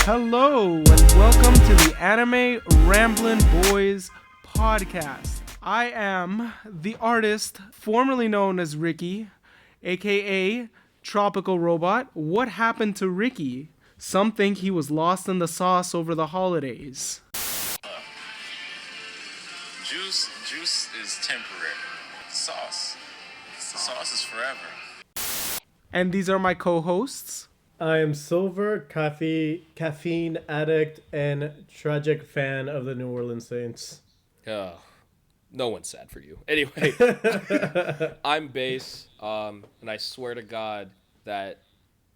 Hello and welcome to the AnimeRamblinBoiz podcast. I am the artist formerly known as Ricky, aka TropicalRobot. What happened to Ricky? Some think he was lost in the sauce over the holidays. Juice is temporary. Sauce is forever. And these are my co-hosts. I am Silver, caffeine addict, and tragic fan of the New Orleans Saints. No one's sad for you. Anyway, I'm Bass, and I swear to God that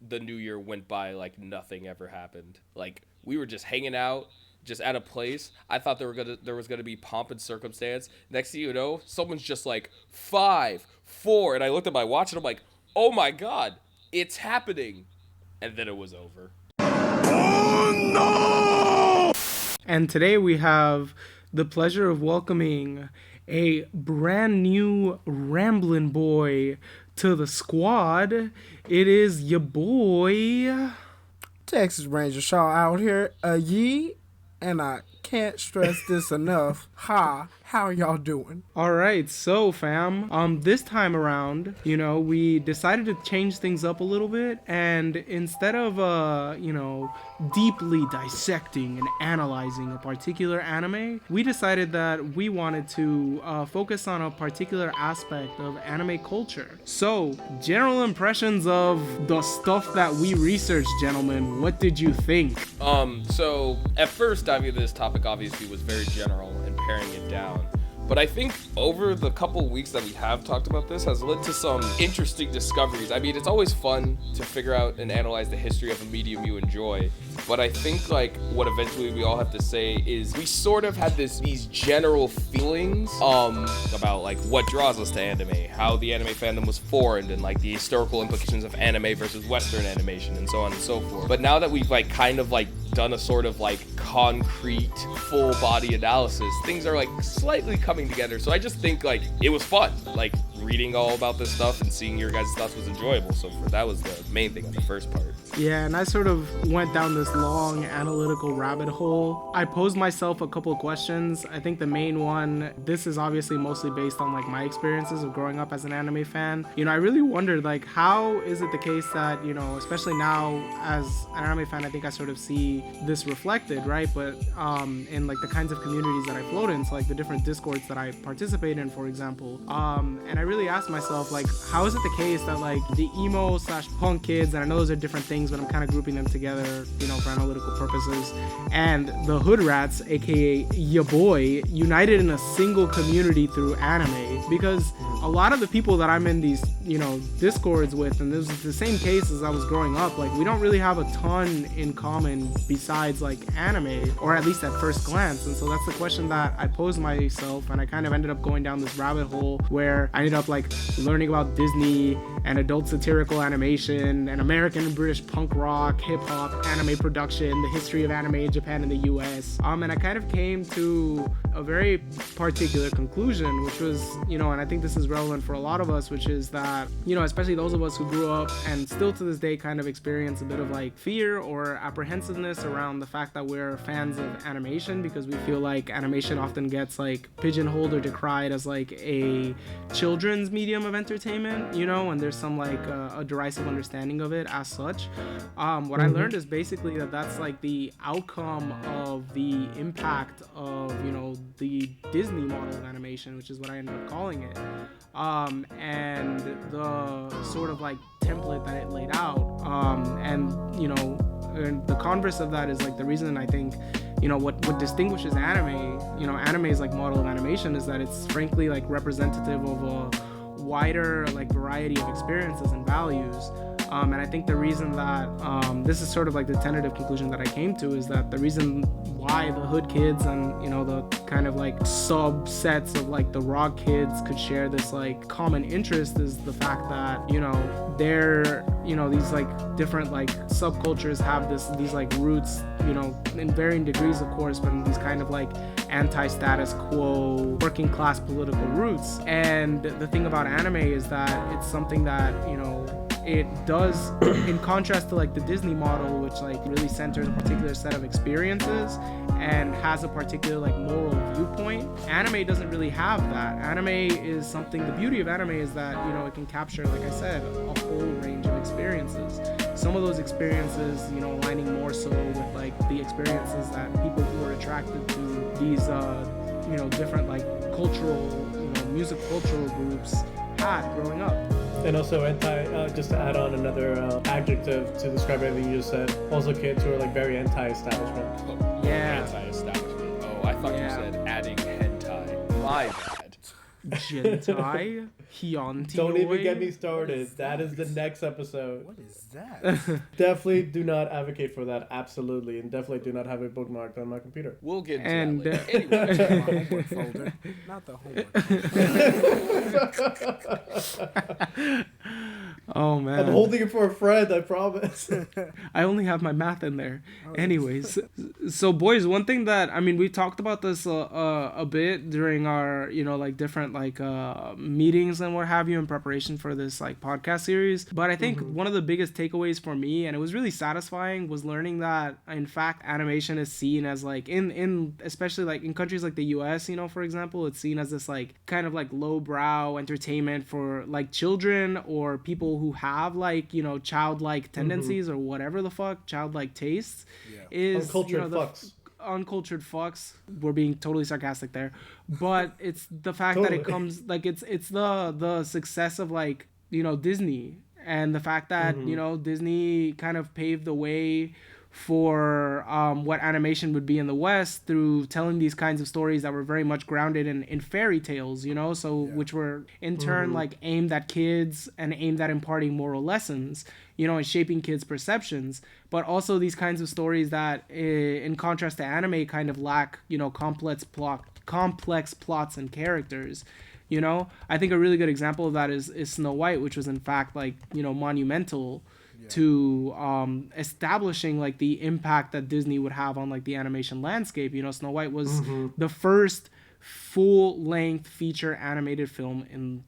the New Year went by like nothing ever happened. Like, we were just hanging out, just at a place. I thought there was gonna be pomp and circumstance. Next thing you know, someone's just like 5, 4, and I looked at my watch and I'm like, oh my God, it's happening. And then it was over. Oh no! And today we have the pleasure of welcoming a brand new Ramblin' Boy to the squad. It is your boy Texas Ranger Shaw out here, and I can't stress this enough. How are y'all doing? All right, so fam, this time around, we decided to change things up a little bit, and instead of, deeply dissecting and analyzing a particular anime, we decided that we wanted to focus on a particular aspect of anime culture. So, general impressions of the stuff that we researched, gentlemen. What did you think? So at first diving into this topic obviously was very general and paring it down. But I think over the couple weeks that we have talked about this has led to some interesting discoveries. I mean, it's always fun to figure out and analyze the history of a medium you enjoy. But I think like what eventually we all have to say is we sort of had these general feelings about like what draws us to anime, how the anime fandom was formed, and like the historical implications of anime versus Western animation and so on and so forth. But now that we've like kind of like done a sort of like concrete full body analysis, things are like slightly coming together. So I just think like it was fun, like reading all about this stuff and seeing your guys' thoughts was enjoyable. So that was the main thing on the first part. Yeah, and I sort of went down this long analytical rabbit hole. I posed myself a couple of questions. I think the main one, this is obviously mostly based on like my experiences of growing up as an anime fan. I really wondered like how is it the case that, especially now as an anime fan, I think I sort of see this reflected, right? But in like the kinds of communities that I float in, so like the different discords that I participate in, for example. And I really asked myself like, how is it the case that like the emo/punk kids, and I know those are different things, but I'm kind of grouping them together, for analytical purposes, and the hood rats, aka ya boy, united in a single community through anime? Because a lot of the people that I'm in these, discords with, and this is the same case as I was growing up, like we don't really have a ton in common besides like anime, or at least at first glance. And so that's the question that I posed myself, and I kind of ended up going down this rabbit hole where I ended up like learning about Disney and adult satirical animation and American and British punk rock, hip hop, anime production, the history of anime in Japan and the US. And I kind of came to a very particular conclusion, which was, and I think this is relevant for a lot of us, which is that, especially those of us who grew up and still to this day kind of experience a bit of like fear or apprehensiveness around the fact that we're fans of animation, because we feel like animation often gets like pigeonholed or decried as like a children's medium of entertainment, and there's some like a derisive understanding of it as such. What I learned is basically that's like the outcome of the impact of, the Disney model of animation, which is what I ended up calling it. And the sort of like template that it laid out. And the converse of that is like the reason I think, what distinguishes anime, anime's like model of animation is that it's frankly like representative of a wider like variety of experiences and values. And I think the reason that this is sort of like the tentative conclusion that I came to is that the reason why the hood kids and the kind of like subsets of like the rock kids could share this like common interest is the fact that they're these like different like subcultures have these like roots in varying degrees of course, but in these kind of like anti-status quo working class political roots. And the thing about anime is that it's something that it does, in contrast to like the Disney model, which like really centers a particular set of experiences and has a particular like moral viewpoint, anime doesn't really have that. Anime is something, the beauty of anime is that, you know, it can capture, like I said, a whole range of experiences. Some of those experiences, you know, aligning more so with like the experiences that people who are attracted to these you know, different like cultural, you know, music cultural groups had growing up. And also just to add on another adjective to describe everything you just said, also kids who are like very anti-establishment. Yeah. Anti-establishment. Oh, I thought you said adding hentai. My bad. Gentai, Hyantoi. Don't even get me started. That is the next episode. What is that? Definitely do not advocate for that. Absolutely. And definitely do not have it bookmarked on my computer. We'll get into And that later. Anyway. My homework folder, not the homework. Oh man. I'm holding it for a friend, I promise. I only have my math in there. Anyways, so boys, one thing that, I mean, we talked about this a bit during our, you know, like different like meetings and what have you in preparation for this like podcast series. But I think one of the biggest takeaways for me, and it was really satisfying, was learning that in fact animation is seen as like in especially like in countries like the US, you know, for example, it's seen as this like kind of like lowbrow entertainment for like children or people who have like, you know, childlike tendencies or whatever the fuck, childlike tastes. Is Uncultured you know, fucks. Uncultured fucks. We're being totally sarcastic there, but it's the fact that it comes like it's the success of like, you know, Disney, and the fact that you know, Disney kind of paved the way for what animation would be in the West through telling these kinds of stories that were very much grounded in fairy tales, you know, so which were in turn like aimed at kids and aimed at imparting moral lessons, you know, and shaping kids' perceptions. But also these kinds of stories that, in contrast to anime, kind of lack, you know, complex plots and characters. You know, I think a really good example of that is Snow White, which was in fact like, you know, monumental to establishing like the impact that Disney would have on like the animation landscape. You know, Snow White was the first full-length feature animated film in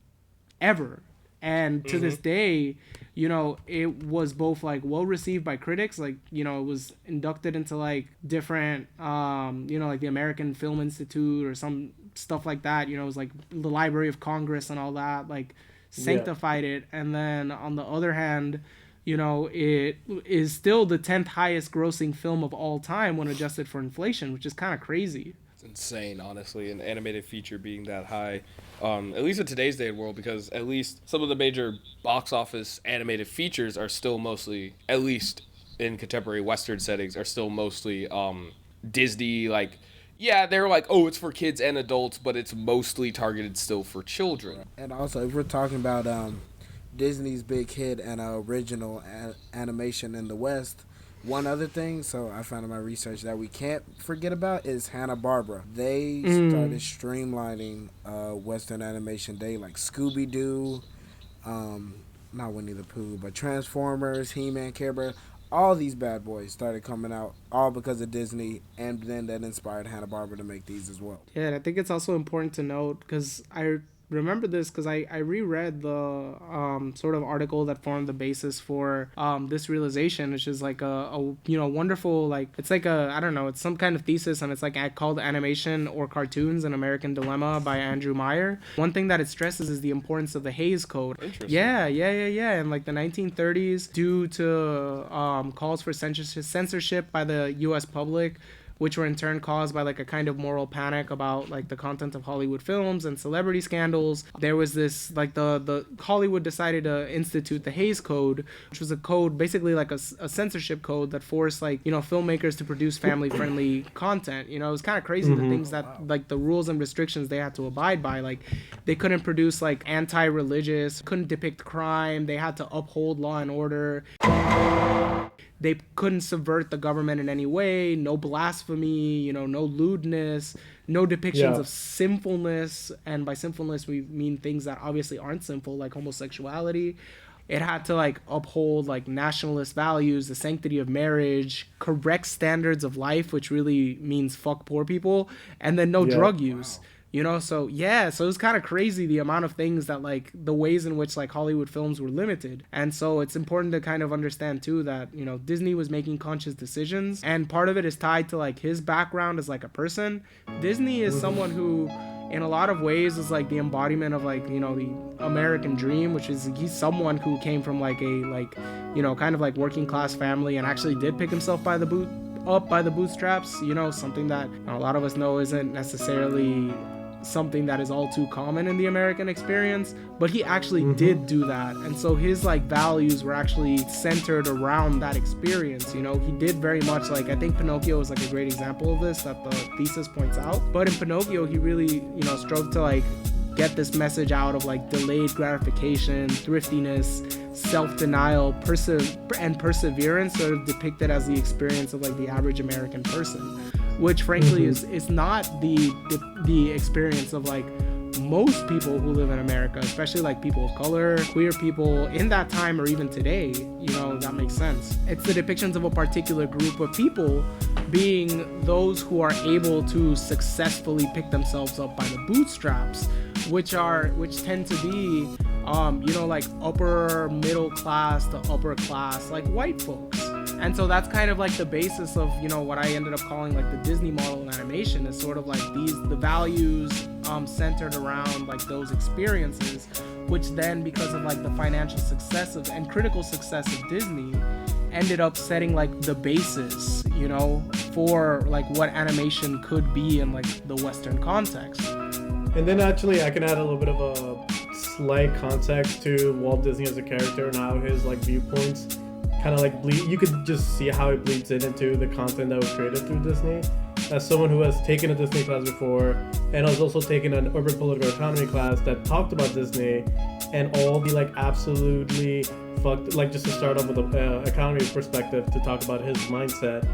ever, and to this day, you know, it was both like well received by critics, like, you know, it was inducted into like different you know, like the American Film Institute or some stuff like that. You know, it was like the Library of Congress and all that, like sanctified it. And then on the other hand, you know, it is still the 10th highest grossing film of all time when adjusted for inflation, which is kind of crazy. It's insane, honestly, an animated feature being that high, at least in today's day and world, because at least some of the major box office animated features are still mostly, at least in contemporary Western settings, are still mostly Disney, like, yeah, they're like, oh, it's for kids and adults, but it's mostly targeted still for children. And also, if we're talking about Disney's big hit and original animation in the West, one other thing, so I found in my research that we can't forget about is Hanna-Barbera. They started streamlining Western animation. They like Scooby-Doo, not Winnie the Pooh, but Transformers, He-Man, Care Bear. All these bad boys started coming out all because of Disney, and then that inspired Hanna-Barbera to make these as well. Yeah, and I think it's also important to note, because I remember this because I reread the sort of article that formed the basis for this realization, which is like a you know, wonderful, like, it's like a, I don't know, it's some kind of thesis, and it's like called Animation or Cartoons, An American Dilemma by Andrew Meyer. One thing that it stresses is the importance of the Hays Code. Interesting. Yeah. In like the 1930s, due to calls for censorship by the U.S. public, which were in turn caused by like a kind of moral panic about like the content of Hollywood films and celebrity scandals. There was this, like, the Hollywood decided to institute the Hays Code, which was a code, basically like a censorship code that forced, like, you know, filmmakers to produce family-friendly content. You know, it was kind of crazy the things that, like, the rules and restrictions they had to abide by. Like, they couldn't produce like anti-religious, couldn't depict crime, they had to uphold law and order. They couldn't subvert the government in any way, no blasphemy, you know, no lewdness, no depictions of sinfulness. And by sinfulness, we mean things that obviously aren't sinful, like homosexuality. It had to like uphold like nationalist values, the sanctity of marriage, correct standards of life, which really means fuck poor people, and then no drug use. You know, so yeah, so it's kind of crazy the amount of things that like the ways in which like Hollywood films were limited. And so it's important to kind of understand too that, you know, Disney was making conscious decisions, and part of it is tied to like his background as like a person. Disney is someone who in a lot of ways is like the embodiment of like, you know, the American dream, which is he's someone who came from like a like, you know, kind of like working class family and actually did pick himself by the bootstraps, you know, something that a lot of us know isn't necessarily something that is all too common in the American experience, but he actually did do that. And so his like values were actually centered around that experience. You know, he did very much like, I think Pinocchio is like a great example of this that the thesis points out. But in Pinocchio, he really, you know, strove to like get this message out of like delayed gratification, thriftiness, self-denial, and perseverance, sort of depicted as the experience of like the average American person, which frankly is not the experience of like most people who live in America, especially like people of color, queer people in that time or even today. You know, that makes sense. It's the depictions of a particular group of people being those who are able to successfully pick themselves up by the bootstraps, which tend to be you know, like upper middle class to upper class, like white folks. And so that's kind of like the basis of, you know, what I ended up calling like the Disney model in animation, is sort of like the values centered around like those experiences, which then because of like the financial success of and critical success of Disney ended up setting like the basis, you know, for like what animation could be in like the Western context. And then actually I can add a little bit of a slight context to Walt Disney as a character and how his like viewpoints kind of like bleed. You could just see how it bleeds into the content that was created through Disney. As someone who has taken a Disney class before and has also taken an urban political economy class that talked about Disney and all the like absolutely fucked, like just to start off with an economy perspective to talk about his mindset.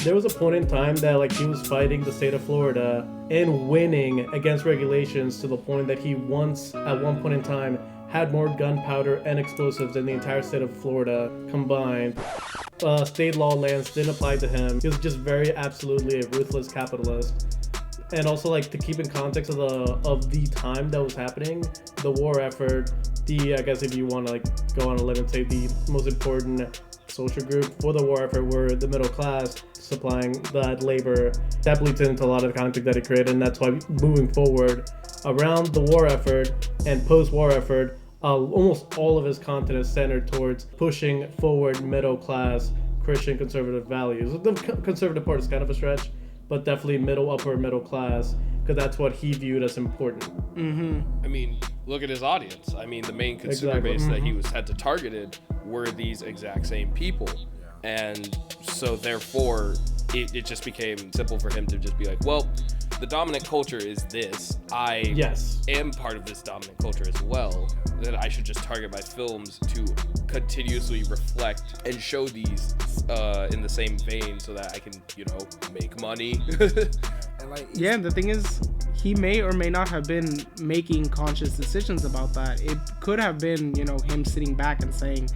There was a point in time that like he was fighting the state of Florida and winning against regulations to the point that he once at one point in time had more gunpowder and explosives than the entire state of Florida combined. State law lands didn't apply to him. He was just very absolutely a ruthless capitalist. And also like to keep in context of the time that was happening, the war effort, I guess if you want to like go on a limb and say the most important social group for the war effort were the middle class, supplying that labor. That bleeds into a lot of the content that he created, and that's why moving forward around the war effort and post-war effort, almost all of his content is centered towards pushing forward middle class Christian conservative values. The conservative part is kind of a stretch, but definitely upper middle class, because that's what he viewed as important. I mean, look at his audience. I mean, the main consumer base that he had to targeted were these exact same people. And so therefore, it just became simple for him to just be like, well, the dominant culture is this. I am part of this dominant culture as well. Then I should just target my films to continuously reflect and show these in the same vein so that I can, you know, make money. Yeah, the thing is, he may or may not have been making conscious decisions about that. It could have been, you know, him sitting back and saying,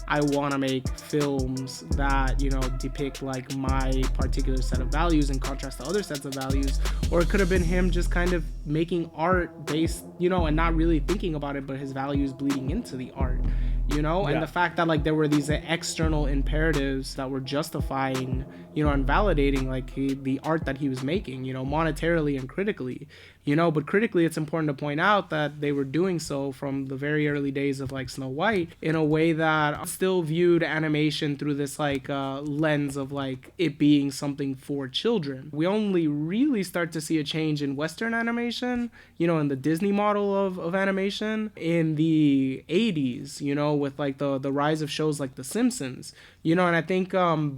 I want to make films that, you know, depict like my particular set of values in contrast to other sets of values. Or it could have been him just kind of making art based, you know, and not really thinking about it, but his values bleeding into the art, you know? And the fact that like there were these external imperatives that were justifying, you know, and validating like the art that he was making, you know, monetarily and critically, you know. But critically, it's important to point out that they were doing so from the very early days of like Snow White in a way that still viewed animation through this like lens of like it being something for children. We only really start to see a change in Western animation, you know, in the Disney model of animation in the 80s, you know, with like the rise of shows like The Simpsons, you know. And I think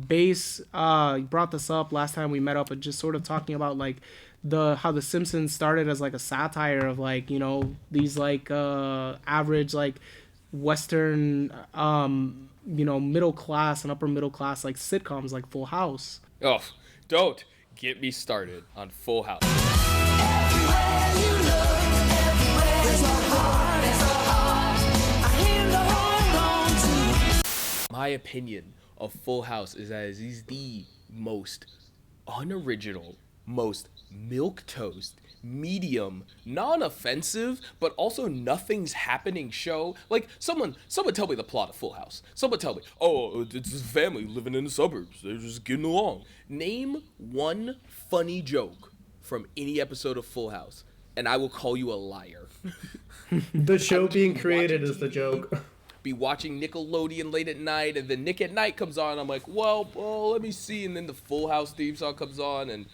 Base brought this up last time we met up, and just sort of talking about like how The Simpsons started as like a satire of like, you know, these like average like Western you know, middle class and upper middle class like sitcoms like Full House. Oh, don't get me started on Full House. My opinion of Full House is that it is the most unoriginal, most milquetoast, medium, non-offensive, but also nothing's happening show. Like, someone tell me the plot of Full House. Someone tell me, oh, it's this family living in the suburbs. They're just getting along. Name one funny joke from any episode of Full House, and I will call you a liar. The show being created is the joke. Be watching Nickelodeon late at night, and then Nick at Night comes on. I'm like, well, let me see. And then the Full House theme song comes on, and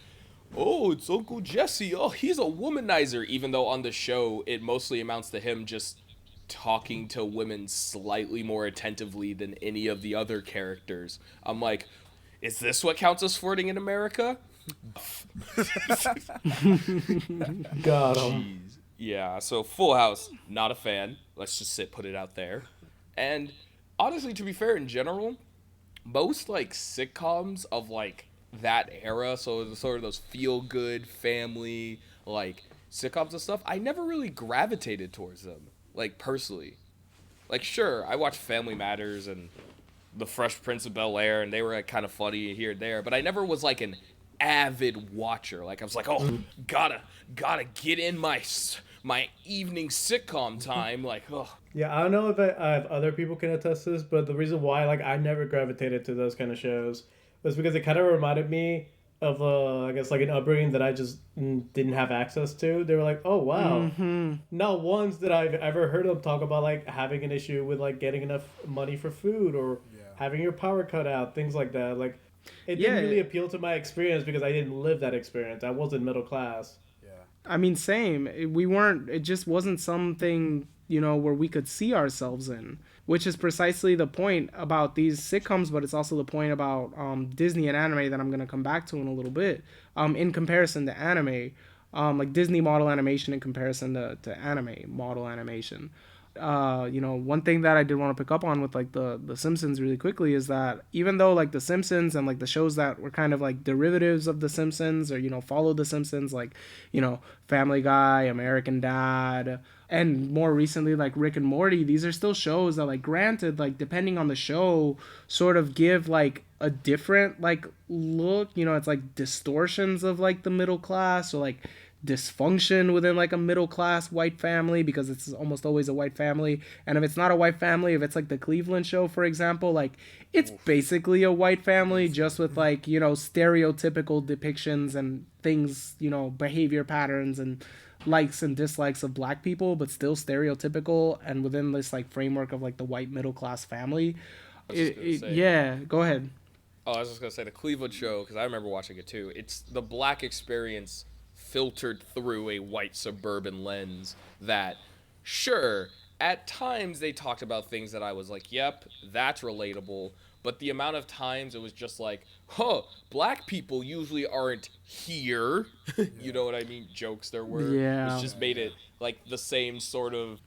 oh, it's Uncle Jesse. Oh, he's a womanizer. Even though on the show, it mostly amounts to him just talking to women slightly more attentively than any of the other characters. I'm like, is this what counts as flirting in America? Got him. Jeez. Yeah, so Full House, not a fan. Let's just put it out there. And honestly, to be fair, in general, most like sitcoms of like that era, so sort of those feel-good family like sitcoms and stuff, I never really gravitated towards them, like personally. Like, sure, I watched Family Matters and The Fresh Prince of Bel-Air, and they were like, kind of funny here and there, but I never was like an avid watcher. Like, I was like, oh, gotta get in my evening sitcom time. Like, oh. Yeah, I don't know if other people can attest to this, but the reason why like I never gravitated to those kind of shows was because it kind of reminded me of I guess like an upbringing that I just didn't have access to. They were like, oh wow, not once did I've ever heard them talk about like having an issue with like getting enough money for food or having your power cut out, things like that. Like it didn't really appeal to my experience because I didn't live that experience. I wasn't middle class. I mean, same. It just wasn't something, where we could see ourselves in, which is precisely the point about these sitcoms, but it's also the point about Disney and anime that I'm going to come back to in a little bit. In comparison to anime, like Disney model animation in comparison to anime model animation. One thing that I did want to pick up on with like the Simpsons really quickly is that even though like the Simpsons and like the shows that were kind of like derivatives of the Simpsons or follow the Simpsons, like Family Guy, American Dad, and more recently like Rick and Morty, these are still shows that like granted like depending on the show sort of give like a different like look. It's like distortions of like the middle class or like dysfunction within like a middle class white family, because it's almost always a white family. And if it's not a white family, if it's like the Cleveland Show, for example, like it's basically a white family just with like stereotypical depictions and things, behavior patterns and likes and dislikes of black people, but still stereotypical and within this like framework of like the white middle class family. Yeah, go ahead. Oh, I was just gonna say the Cleveland Show, because I remember watching it too. It's the black experience filtered through a white suburban lens that, sure, at times they talked about things that I was like, yep, that's relatable. But the amount of times it was just like, black people usually aren't here. You know what I mean? Jokes there were. Yeah. Which just made it like the same sort of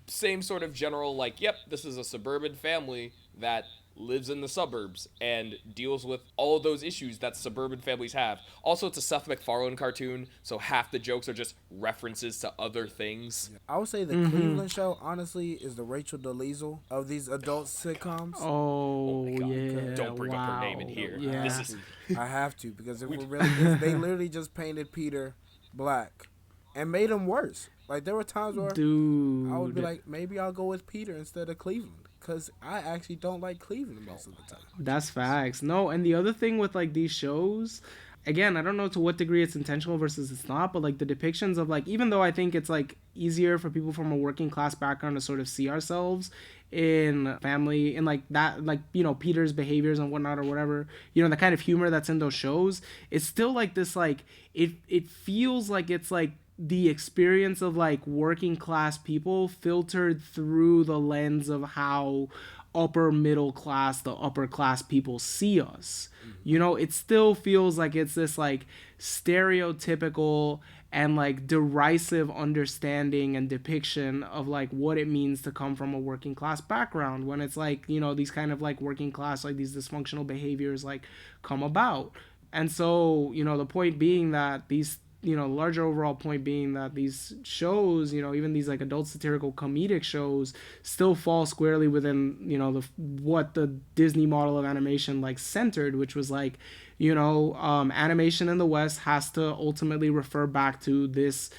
general, like, yep, this is a suburban family that lives in the suburbs and deals with all of those issues that suburban families have. Also, it's a Seth MacFarlane cartoon, so half the jokes are just references to other things. I would say the Cleveland Show, honestly, is the Rachel Dolezal of these adult sitcoms. Oh my God. yeah. Don't bring up her name in here. Yeah. This is... I have to, because if we're really, they literally just painted Peter black and made him worse. Like, there were times where I would be like, maybe I'll go with Peter instead of Cleveland. Because I actually don't like Cleveland most of the time. That's facts. No, and the other thing with like these shows, again, I don't know to what degree it's intentional versus it's not, but like the depictions of like, even though I think it's like easier for people from a working class background to sort of see ourselves in family and like that, like, Peter's behaviors and whatnot or whatever, the kind of humor that's in those shows, it's still like this, like, it feels like it's like the experience of like working class people filtered through the lens of how upper middle class, the upper class people see us. It still feels like it's this like stereotypical and like derisive understanding and depiction of like what it means to come from a working class background, when it's like, these kind of like working class, like these dysfunctional behaviors like come about. And so, the point being that these larger overall point being that these shows, even these like adult satirical comedic shows, still fall squarely within, what the Disney model of animation like centered, which was like, animation in the West has to ultimately refer back to this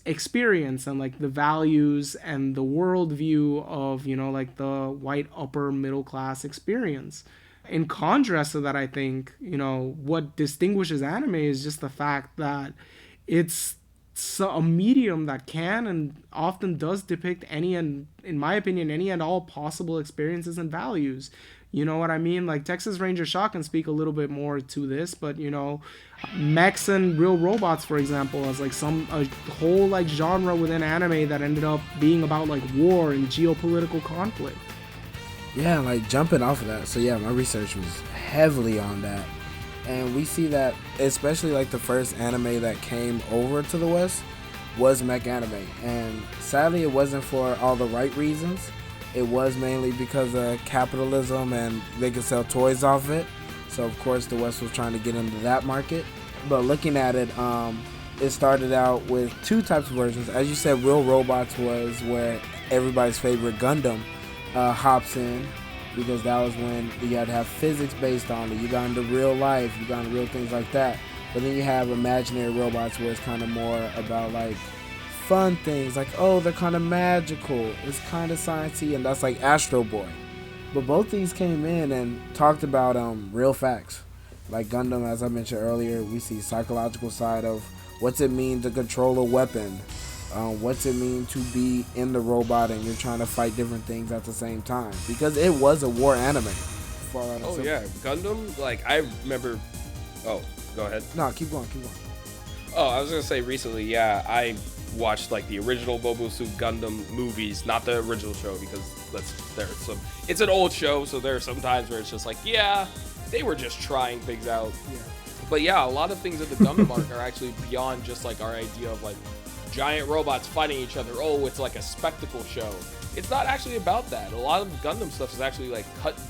experience and like the values and the worldview of, like the white upper middle class experience. In contrast to that, I think, what distinguishes anime is just the fact that it's a medium that can and often does depict any and, in my opinion, any and all possible experiences and values. You know what I mean? Like Texas Ranger Shock can speak a little bit more to this, but mechs and real robots, for example, as like a whole like genre within anime that ended up being about like war and geopolitical conflict. Yeah, like jumping off of that. So yeah, my research was heavily on that. And we see that, especially like the first anime that came over to the West was mech anime. And sadly, it wasn't for all the right reasons. It was mainly because of capitalism and they could sell toys off it. So of course the West was trying to get into that market. But looking at it, it started out with two types of versions. As you said, Real Robots was where everybody's favorite Gundam hops in, because that was when you had to have physics based on it. You got into real life, you got into real things like that. But then you have imaginary robots where it's kind of more about like fun things, like, oh, they're kind of magical, it's kind of sciencey, and that's like Astro Boy. But both these came in and talked about real facts. Like Gundam, as I mentioned earlier, we see psychological side of what's it mean to control a weapon, what's it mean to be in the robot and you're trying to fight different things at the same time, because it was a war anime. Oh yeah, Gundam, like I remember. Oh, go ahead. No, keep going. Oh, I was gonna say recently, yeah, I watched like the original Mobile Suit Gundam movies, not the original show, because it's an old show, so there are some times where it's just like, yeah, they were just trying things out. Yeah. But yeah, a lot of things in the Gundam arc are actually beyond just like our idea of like giant robots fighting each other. Oh, it's like a spectacle show. It's not actually about that. A lot of Gundam stuff is actually like cut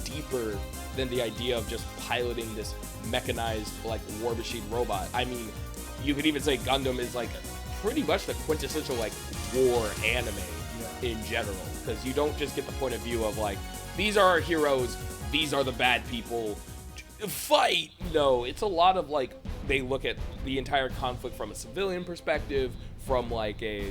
deeper than the idea of just piloting this mechanized like war machine robot. I mean, you could even say Gundam is like pretty much the quintessential like war anime in general, because you don't just get the point of view of like, these are our heroes, these are the bad people, fight. No, it's a lot of like, they look at the entire conflict from a civilian perspective, from like a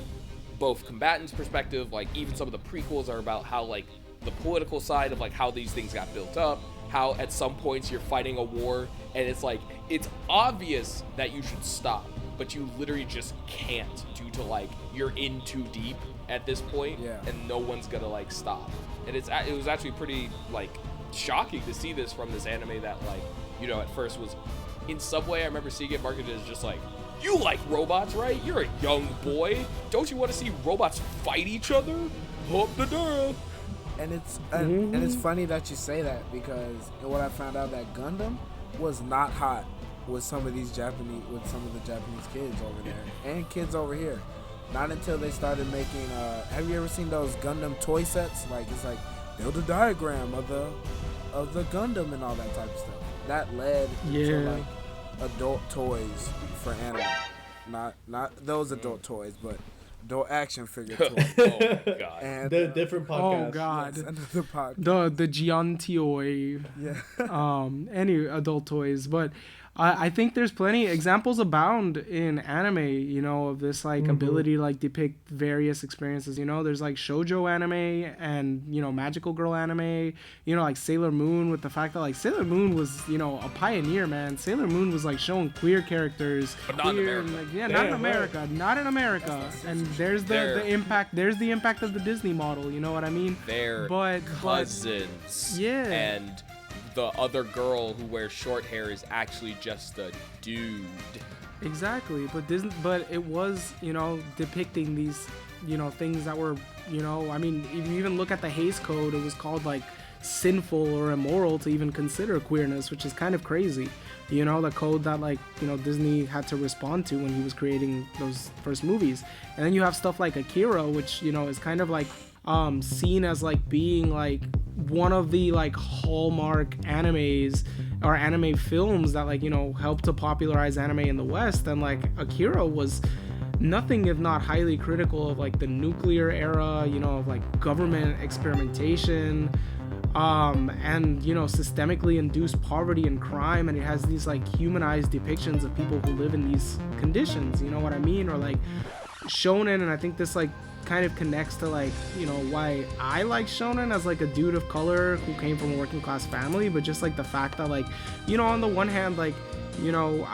both combatants perspective. Like even some of the prequels are about how like the political side of like how these things got built up, how at some points you're fighting a war and it's like, it's obvious that you should stop, but you literally just can't due to like you're in too deep at this point, and no one's gonna like stop. And it was actually pretty like shocking to see this from this anime that like, at first was in some way, I remember seeing it marketed as just like, you like robots, right? You're a young boy. Don't you want to see robots fight each other? Hope the duh. And it's funny that you say that, because what I found out that Gundam was not hot with some of the Japanese kids over there and kids over here. Not until they started making. Have you ever seen those Gundam toy sets? Like it's like build a diagram of the Gundam and all that type of stuff. That led to like adult toys for anime. Not those adult toys, but adult action figure toys. Oh god. And the different podcasts. Oh god. Yes, another podcast. The Giantioi. Yeah. Any adult toys, but I think there's plenty examples abound in anime, of this like ability to like depict various experiences. There's like shoujo anime and magical girl anime. Like Sailor Moon, with the fact that like Sailor Moon was a pioneer, man. Sailor Moon was like showing queer characters, but not in America. And, not in America, not in America. And there's the impact. There's the impact of the Disney model. You know what I mean? They're cousins. Yeah. And the other girl who wears short hair is actually just a dude. Exactly, but it was, depicting these, things that were, I mean, if you even look at the Hays Code, it was called like sinful or immoral to even consider queerness, which is kind of crazy. The code that like, Disney had to respond to when he was creating those first movies. And then you have stuff like Akira, which, is kind of like seen as like being like one of the like hallmark animes or anime films that like, you know, helped to popularize anime in the West. And like Akira was nothing if not highly critical of like the nuclear era, you know, of like government experimentation, and you know, systemically induced poverty and crime. And it has these like humanized depictions of people who live in these conditions, you know what I mean? Or like shonen, and I think this like kind of connects to like, you know, why I like shonen as like a dude of color who came from a working class family. But just like the fact that like, you know, on the one hand, like, you know,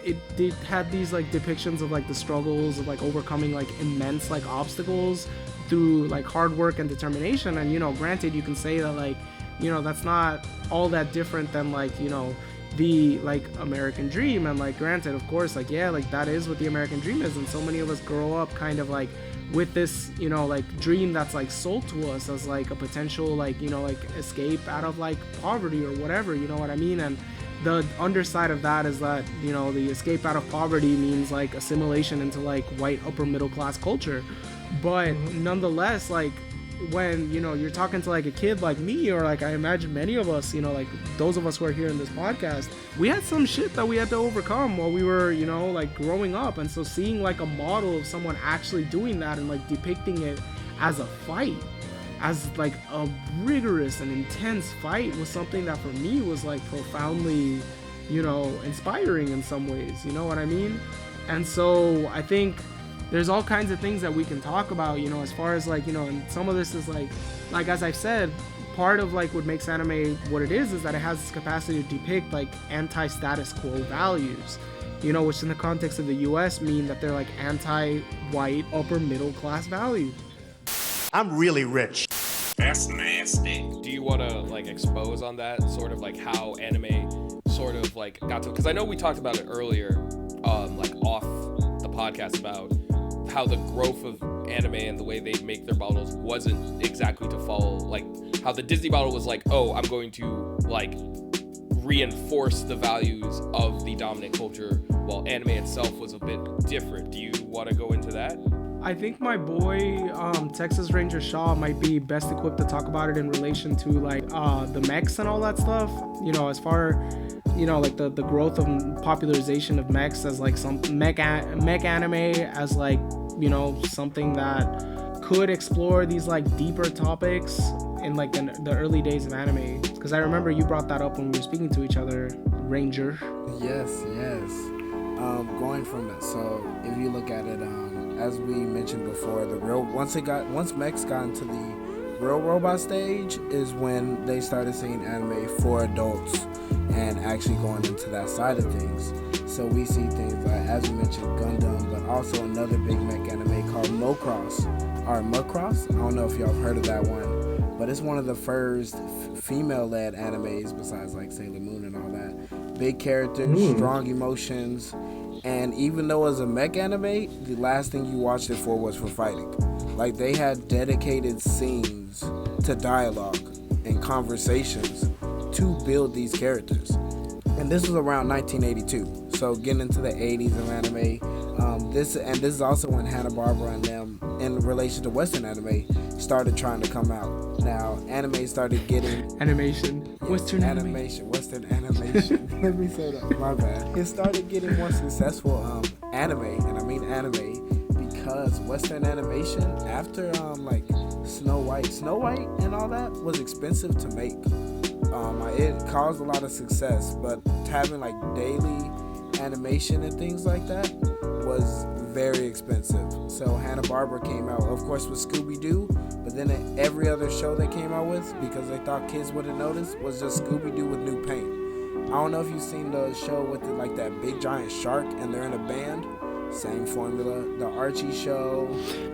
it had these like depictions of like the struggles of like overcoming like immense like obstacles through like hard work and determination. And, you know, granted, you can say that like, you know, that's not all that different than like, you know, the like American dream. And like, granted, of course, like, yeah, like that is what the American dream is. And so many of us grow up kind of like with this, you know, like dream that's like sold to us as like a potential like, you know, like escape out of like poverty or whatever, you know what I mean? And the underside of that is that, you know, the escape out of poverty means like assimilation into like white upper middle class culture. But nonetheless, like when, you know, you're talking to like a kid like me, or like I imagine many of us, you know, like those of us who are here in this podcast, we had some shit that we had to overcome while we were, you know, like growing up. And so seeing like a model of someone actually doing that and like depicting it as a fight, as like a rigorous and intense fight, was something that for me was like profoundly, you know, inspiring in some ways, you know what I mean? And so I think there's all kinds of things that we can talk about, you know, as far as like, you know, and some of this is like as I've said, part of like what makes anime what it is that it has this capacity to depict like anti-status quo values, you know, which in the context of the US mean that they're like anti-white upper middle class values. I'm really rich. That's nasty. Do you want to like expose on that sort of like how anime sort of like got to, because I know we talked about it earlier, like off the podcast, about how the growth of anime and the way they make their models wasn't exactly to follow, like how the Disney model was like, oh, I'm going to like reinforce the values of the dominant culture, while anime itself was a bit different. Do you want to go into that? I think my boy Texas Ranger Shaw might be best equipped to talk about it in relation to like the mechs and all that stuff, you know, as far, you know, like the growth of popularization of mechs as like some mech anime as like, you know, something that could explore these like deeper topics in like the early days of anime. Because I remember you brought that up when we were speaking to each other, Ranger. Yes. Going from that, so if you look at it, as we mentioned before, once mechs got into the real robot stage is when they started seeing anime for adults and actually going into that side of things. So we see things like, as you mentioned, Gundam, but also another big mech anime called Macross. I don't know if y'all have heard of that one, but it's one of the first female-led animes besides like Sailor Moon and all that. Big characters, strong emotions, and even though it was a mech anime, the last thing you watched it for was for fighting. Like, they had dedicated scenes to dialogue and conversations to build these characters. And this was around 1982, so getting into the 80s of anime. This is also when Hanna-Barbera and them, in relation to Western anime, started trying to come out. Now, anime started getting... Western animation. Let me say that, my bad. It started getting more successful anime, and I mean anime, because Western animation, after like Snow White and all that, was expensive to make. It caused a lot of success, but having like daily animation and things like that was very expensive. So Hanna-Barbera came out, of course, with Scooby-Doo, but then every other show they came out with, because they thought kids wouldn't notice, was just Scooby-Doo with new paint. I don't know if you've seen the show with like that big giant shark and they're in a band. Same formula. The Archie show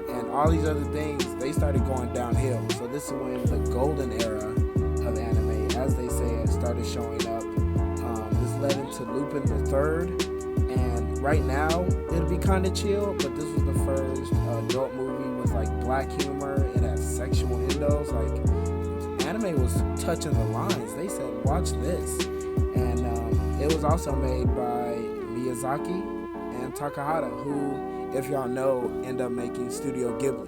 and all these other things, they started going downhill. So this is when the golden era of anime, as they say, it started showing up. This led into Lupin the Third, and right now it'll be kind of chill, but this was the first adult movie with like black humor. It had sexual endos. Like, anime was touching the lines. They said, watch this. And it was also made by Miyazaki and Takahata, who, if y'all know, end up making Studio Ghibli.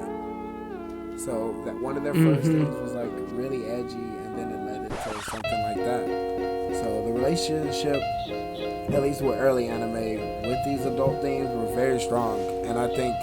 So that one of their first things was like really edgy, and then it led into something like that. So the relationship, at least with early anime, with these adult themes were very strong. And I think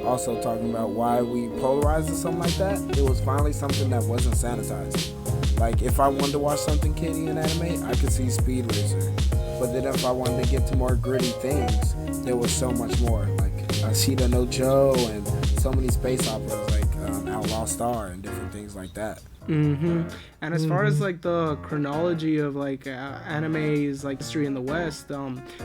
also talking about why we polarized or something like that, it was finally something that wasn't sanitized. Like if I wanted to watch something kiddie in anime, I could see Speed Racer. But then if I wanted to get to more gritty things, there was so much more. Like Ashita no Joe and so many space operas like Outlaw Star and different things like that. And as far as like the chronology of like anime's like history in the West,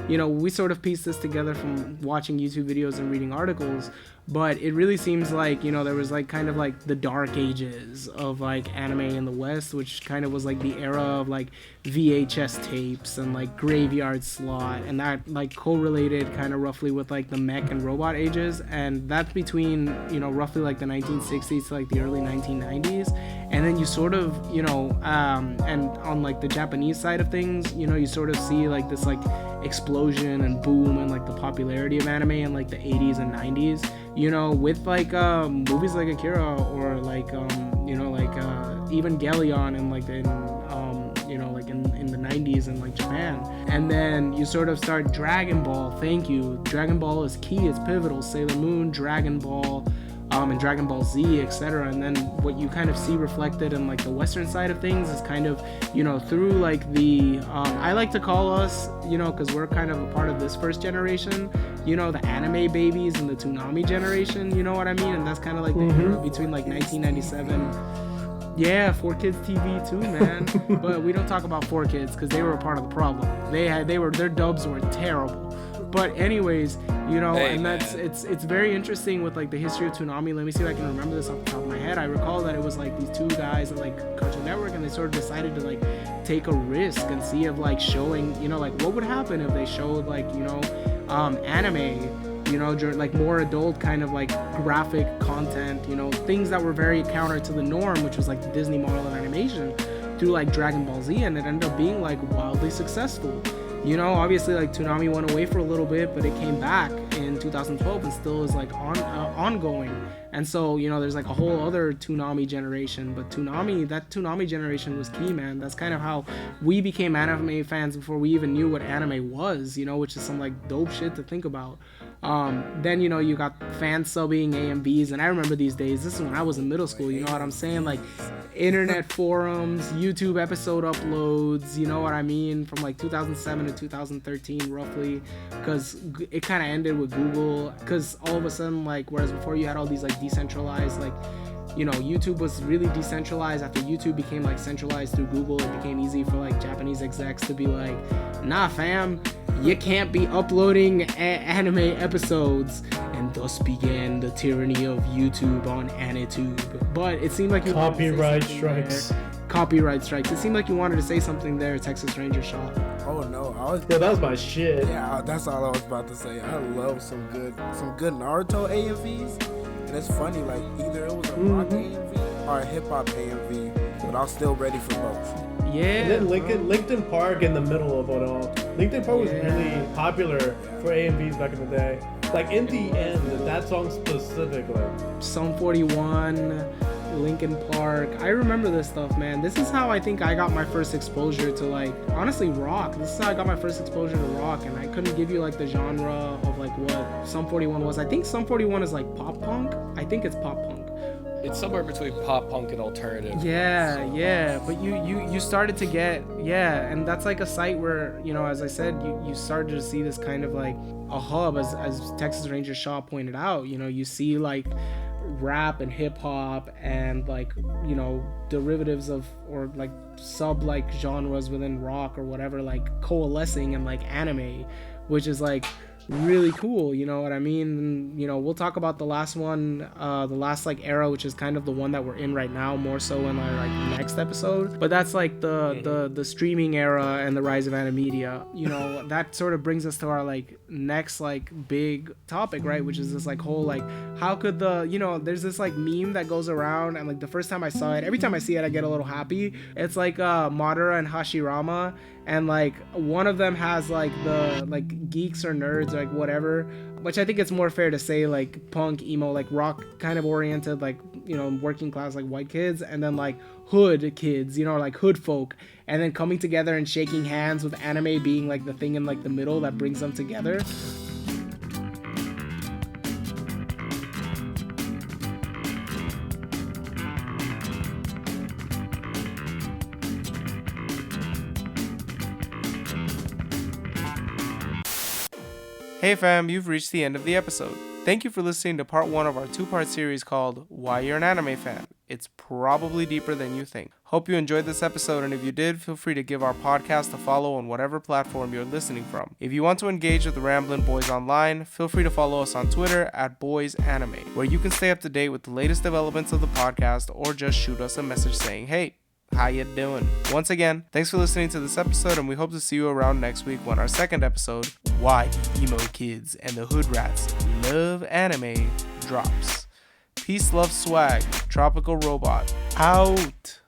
you know, we sort of pieced this together from watching YouTube videos and reading articles, but it really seems like, you know, there was like kind of like the dark ages of like anime in the West, which kind of was like the era of like VHS tapes and like Graveyard Slot, and that like correlated kind of roughly with like the mech and robot ages, and that's between, you know, roughly like the 1960s to like the early 1990s. And then you sort of, you know, and on like the Japanese side of things, you know, you sort of see like this like explosion and boom and like the popularity of anime in like the 80s and 90s, you know, with like movies like Akira or like you know, like Evangelion and like in you know, like in the 90s in like Japan. And then you sort of start Dragon Ball. Thank you. Dragon Ball is key, it's pivotal. Sailor Moon, Dragon Ball, and Dragon Ball Z, etc. And then what you kind of see reflected in like the Western side of things is kind of, you know, through like the I like to call us, you know, because we're kind of a part of this first generation, you know, the anime babies and the Toonami generation, you know what I mean? And that's kind of like the era between like 1997. Yeah, 4Kids TV too, man. But we don't talk about 4Kids because they were a part of the problem. Their dubs were terrible. But anyways, you know, hey, and man. it's very interesting with like the history of Toonami. Let me see if I can remember this off the top of my head. I recall that it was like these two guys at like Cartoon Network, and they sort of decided to like take a risk and see if like showing, you know, like what would happen if they showed like, you know, anime, you know, like more adult kind of like graphic content, you know, things that were very counter to the norm, which was like the Disney model of animation, through like Dragon Ball Z, and it ended up being like wildly successful. You know, obviously like Toonami went away for a little bit, but it came back in 2012 and still is like ongoing. And so, you know, there's like a whole other Toonami generation, but that Toonami generation was key, man. That's kind of how we became anime fans before we even knew what anime was, you know, which is some like dope shit to think about. Then, you know, you got fan subbing AMVs, and I remember these days, this is when I was in middle school, you know what I'm saying? Like internet forums, YouTube episode uploads, you know what I mean? From like 2007 to 2013 roughly, because it kind of ended with Google, because all of a sudden, like, whereas before you had all these like decentralized, like, you know, YouTube was really decentralized. After YouTube became like centralized through Google, it became easy for like Japanese execs to be like, nah fam, you can't be uploading anime episodes, and thus began the tyranny of YouTube on AniTube. But it seemed like you Copyright strikes. Copyright strikes. It seemed like you wanted to say something there, Texas Ranger Shop. Oh no, Yeah, that was my shit. yeah, that's all I was about to say. I love some good Naruto AMVs, and it's funny, like either it was a rock AMV or a hip hop AMV, but I was still ready for both. Yeah. And then Linkin Park in the middle of it all. Linkin Park was really popular for AMVs back in the day. Like in the end, that song specifically. Sum 41, Linkin Park. I remember this stuff, man. This is how I think I got my first exposure to like, honestly, rock. This is how I got my first exposure to rock, and I couldn't give you like the genre of like what Sum 41 was. I think Sum 41 is like pop punk. I think it's pop punk. It's somewhere between pop punk and alternative. Yeah, but you started to get, and that's like a site where, you know, as I said, you started to see this kind of like a hub, as Texas Ranger Shaw pointed out. You know, you see like rap and hip hop and like, you know, derivatives of, or like sub like genres within rock or whatever, like coalescing in like anime, which is like really cool, you know what I mean? And, you know, we'll talk about the last one, the last like era, which is kind of the one that we're in right now, more so in our like next episode. But that's like the streaming era and the rise of animedia. You know, that sort of brings us to our like next like big topic, right? Which is this like whole like, how could the, you know, there's this like meme that goes around, and like the first time I saw it, every time I see it I get a little happy. It's like Madara and Hashirama, and like one of them has like the like geeks or nerds kids, like whatever, which I think it's more fair to say like punk, emo, like rock kind of oriented, like, you know, working class, like white kids, and then like hood kids, you know, like hood folk, and then coming together and shaking hands with anime being like the thing in like the middle that brings them together. Hey fam, you've reached the end of the episode. Thank you for listening to part 1 of our 2-part series called Why You're an Anime Fan. It's probably deeper than you think. Hope you enjoyed this episode, and if you did, feel free to give our podcast a follow on whatever platform you're listening from. If you want to engage with the Ramblin' Boys online, feel free to follow us on Twitter at BoysAnime, where you can stay up to date with the latest developments of the podcast or just shoot us a message saying, hey, how you doing? Once again, thanks for listening to this episode, and we hope to see you around next week when our second episode, Why the Emo Kids and the Hood Rats Love Anime, drops. Peace, love, swag. Tropical Robot. Out.